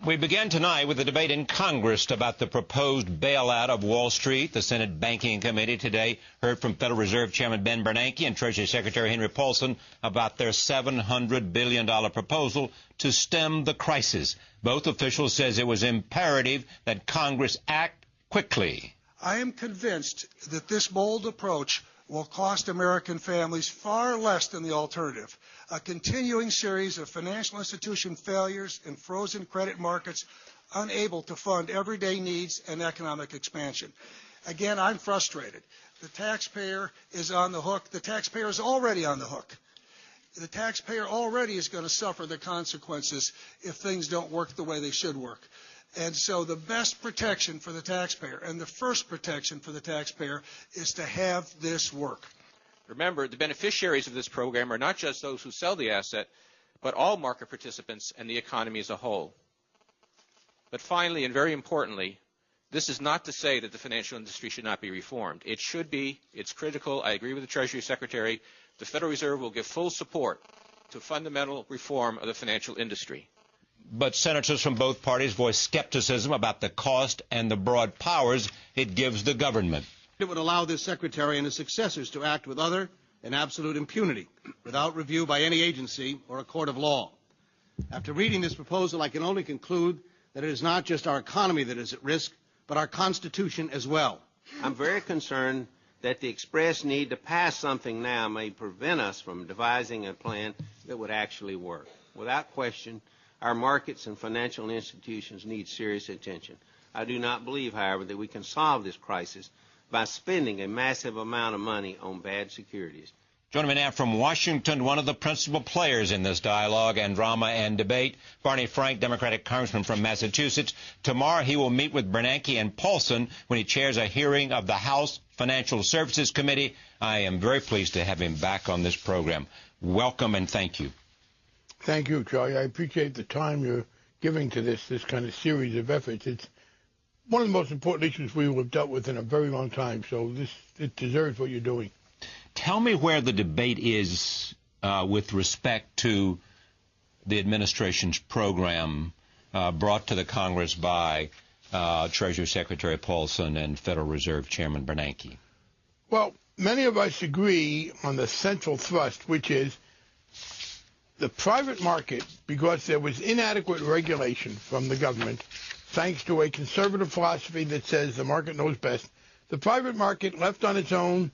We began tonight with a debate in Congress about the proposed bailout of Wall Street. The Senate Banking Committee today heard from Federal Reserve Chairman Ben Bernanke and Treasury Secretary Henry Paulson about their $700 billion proposal to stem the crisis. Both officials says it was imperative that Congress act quickly. I am convinced that this bold approach will cost American families far less than the alternative. A continuing series of financial institution failures and frozen credit markets unable to fund everyday needs and economic expansion. Again, I'm frustrated. The taxpayer is on the hook. The taxpayer is already on the hook. The taxpayer already is going to suffer the consequences if things don't work the way they should work. And so the best protection for the taxpayer, and the first protection for the taxpayer, is to have this work. Remember, the beneficiaries of this program are not just those who sell the asset, but all market participants and the economy as a whole. But finally, and very importantly, this is not to say that the financial industry should not be reformed. It should be. It's critical. I agree with the Treasury Secretary. The Federal Reserve will give full support to fundamental reform of the financial industry. But senators from both parties voiced skepticism about the cost and the broad powers it gives the government. It would allow this secretary and his successors to act with utter and absolute impunity, without review by any agency or a court of law. After reading this proposal, I can only conclude that it is not just our economy that is at risk, but our Constitution as well. I'm very concerned that the express need to pass something now may prevent us from devising a plan that would actually work. Without question, our markets and financial institutions need serious attention. I do not believe, however, that we can solve this crisis by spending a massive amount of money on bad securities. Joining me now from Washington, one of the principal players in this dialogue and drama and debate, Barney Frank, Democratic Congressman from Massachusetts. Tomorrow he will meet with Bernanke and Paulson when he chairs a hearing of the House Financial Services Committee. I am very pleased to have him back on this program. Welcome and thank you. Thank you, Charlie. I appreciate the time you're giving to this kind of series of efforts. It's one of the most important issues we have dealt with in a very long time, so it deserves what you're doing. Tell me where the debate is with respect to the administration's program brought to the Congress by Treasury Secretary Paulson and Federal Reserve Chairman Bernanke. Well, many of us agree on the central thrust, which is the private market, because there was inadequate regulation from the government, thanks to a conservative philosophy that says the market knows best. The private market, left on its own,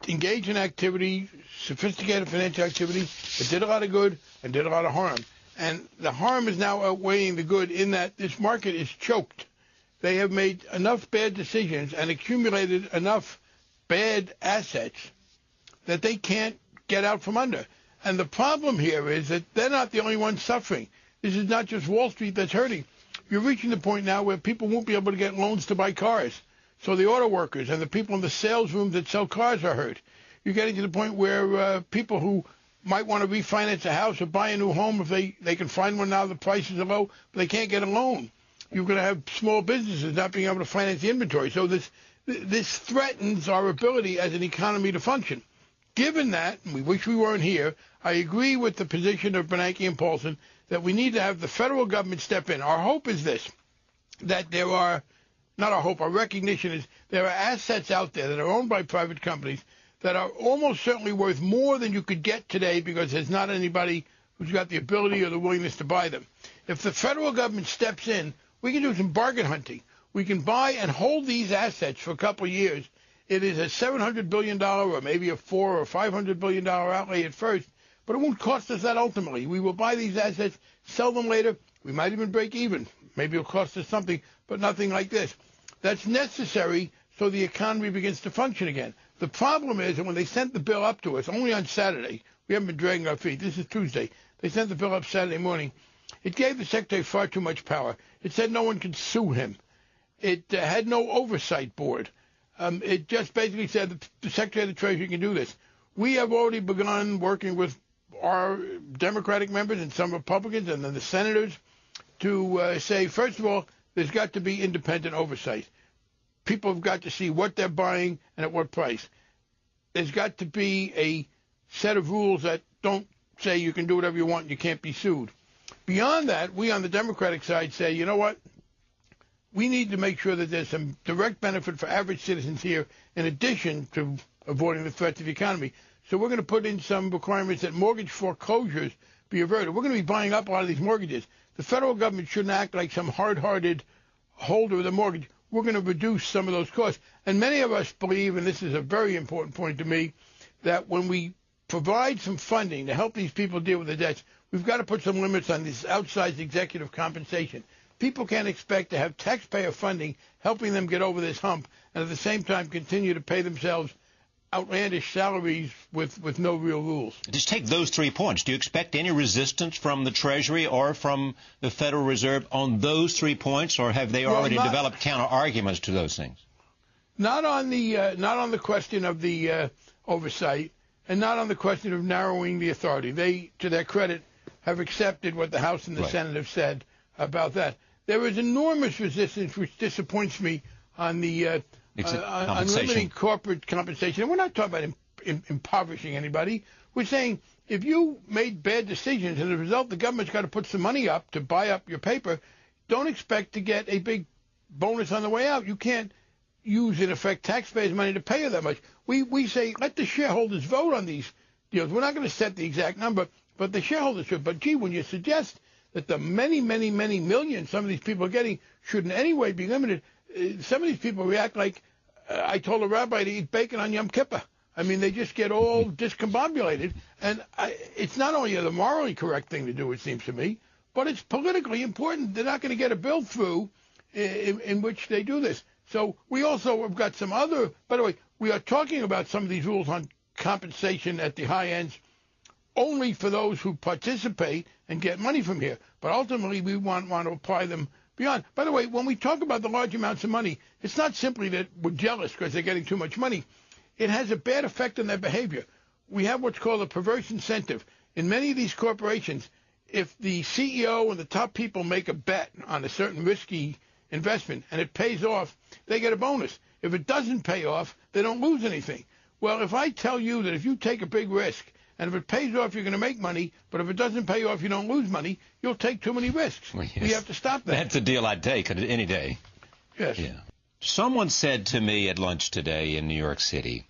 engaged in activity, sophisticated financial activity, that did a lot of good and did a lot of harm. And the harm is now outweighing the good in that this market is choked. They have made enough bad decisions and accumulated enough bad assets that they can't get out from under. And the problem here is that they're not the only ones suffering. This is not just Wall Street that's hurting. You're reaching the point now where people won't be able to get loans to buy cars. So the auto workers and the people in the sales rooms that sell cars are hurt. You're getting to the point where people who might want to refinance a house or buy a new home, if they can find one now, the prices are low, but they can't get a loan. You're going to have small businesses not being able to finance the inventory. So this threatens our ability as an economy to function. Given that, and we wish we weren't here, I agree with the position of Bernanke and Paulson that we need to have the federal government step in. Our hope is this, that there are, not our hope, our recognition is there are assets out there that are owned by private companies that are almost certainly worth more than you could get today because there's not anybody who's got the ability or the willingness to buy them. If the federal government steps in, we can do some bargain hunting. We can buy and hold these assets for a couple of years. It is a $700 billion or maybe a $400 or $500 billion outlay at first, but it won't cost us that ultimately. We will buy these assets, sell them later. We might even break even. Maybe it'll cost us something, but nothing like this. That's necessary so the economy begins to function again. The problem is that when they sent the bill up to us, only on Saturday, we haven't been dragging our feet. This is Tuesday. They sent the bill up Saturday morning. It gave the secretary far too much power. It said no one could sue him. It had no oversight board. It just basically said that the Secretary of the Treasury can do this. We have already begun working with our Democratic members and some Republicans and then the senators to say, first of all, there's got to be independent oversight. People have got to see what they're buying and at what price. There's got to be a set of rules that don't say you can do whatever you want and you can't be sued. Beyond that, we on the Democratic side say, you know what? We need to make sure that there's some direct benefit for average citizens here in addition to avoiding the threat to the economy. So we're going to put in some requirements that mortgage foreclosures be averted. We're going to be buying up a lot of these mortgages. The federal government shouldn't act like some hard-hearted holder of the mortgage. We're going to reduce some of those costs. And many of us believe, and this is a very important point to me, that when we provide some funding to help these people deal with the debts, we've got to put some limits on this outsized executive compensation. People can't expect to have taxpayer funding helping them get over this hump and at the same time continue to pay themselves outlandish salaries with no real rules. Just take those 3 points. Do you expect any resistance from the Treasury or from the Federal Reserve on those 3 points, or have they already developed counter-arguments to those things? Not on the question of the oversight, and not on the question of narrowing the authority. They, to their credit, have accepted what the House and the Senate have said about that. There is enormous resistance, which disappoints me, on the on limiting corporate compensation. And we're not talking about impoverishing anybody. We're saying if you made bad decisions and as a result the government's got to put some money up to buy up your paper, don't expect to get a big bonus on the way out. You can't use, in effect, taxpayers' money to pay you that much. We say let the shareholders vote on these deals. We're not going to set the exact number, but the shareholders should. But, gee, when you suggest that the many, many, many millions some of these people are getting should in any way be limited, some of these people react like I told a rabbi to eat bacon on Yom Kippur. I mean, they just get all discombobulated. And it's not only the morally correct thing to do, it seems to me, but it's politically important. They're not going to get a bill through in which they do this. So we also have got some other, by the way, we are talking about some of these rules on compensation at the high ends only for those who participate and get money from here. But ultimately, we want to apply them beyond. By the way, when we talk about the large amounts of money, it's not simply that we're jealous because they're getting too much money. It has a bad effect on their behavior. We have what's called a perverse incentive. In many of these corporations, if the CEO and the top people make a bet on a certain risky investment and it pays off, they get a bonus. If it doesn't pay off, they don't lose anything. Well, if I tell you that if you take a big risk and if it pays off, you're going to make money, but if it doesn't pay off, you don't lose money, you'll take too many risks. Well, yes. We have to stop that. That's a deal I'd take any day. Yes. Yeah. Someone said to me at lunch today in New York City,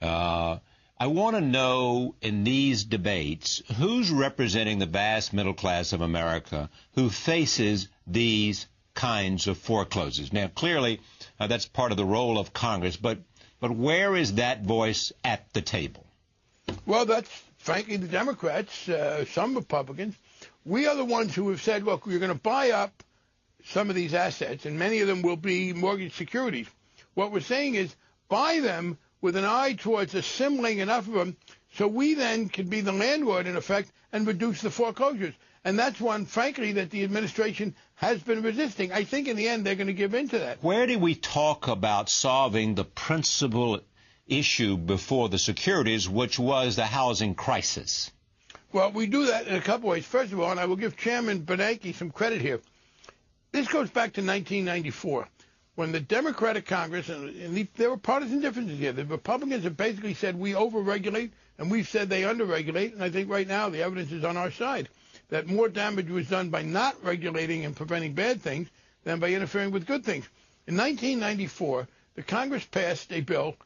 I want to know in these debates who's representing the vast middle class of America who faces these kinds of foreclosures. Now, clearly, that's part of the role of Congress, but where is that voice at the table? Well, that's, frankly, the Democrats, some Republicans. We are the ones who have said, look, we're going to buy up some of these assets, and many of them will be mortgage securities. What we're saying is buy them with an eye towards assembling enough of them so we then can be the landlord, in effect, and reduce the foreclosures. And that's one, frankly, that the administration has been resisting. I think in the end they're going to give in to that. Where do we talk about solving the principal issue before the securities, which was the housing crisis? Well, we do that in a couple ways. First of all, and I will give Chairman Bernanke some credit here, this goes back to 1994, when the Democratic Congress, and there were partisan differences here. The Republicans have basically said we overregulate, and we've said they underregulate, and I think right now the evidence is on our side, that more damage was done by not regulating and preventing bad things than by interfering with good things. In 1994, the Congress passed a bill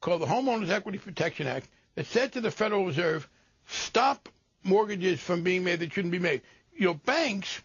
called the Homeowners Equity Protection Act that said to the Federal Reserve, stop mortgages from being made that shouldn't be made. You know, banks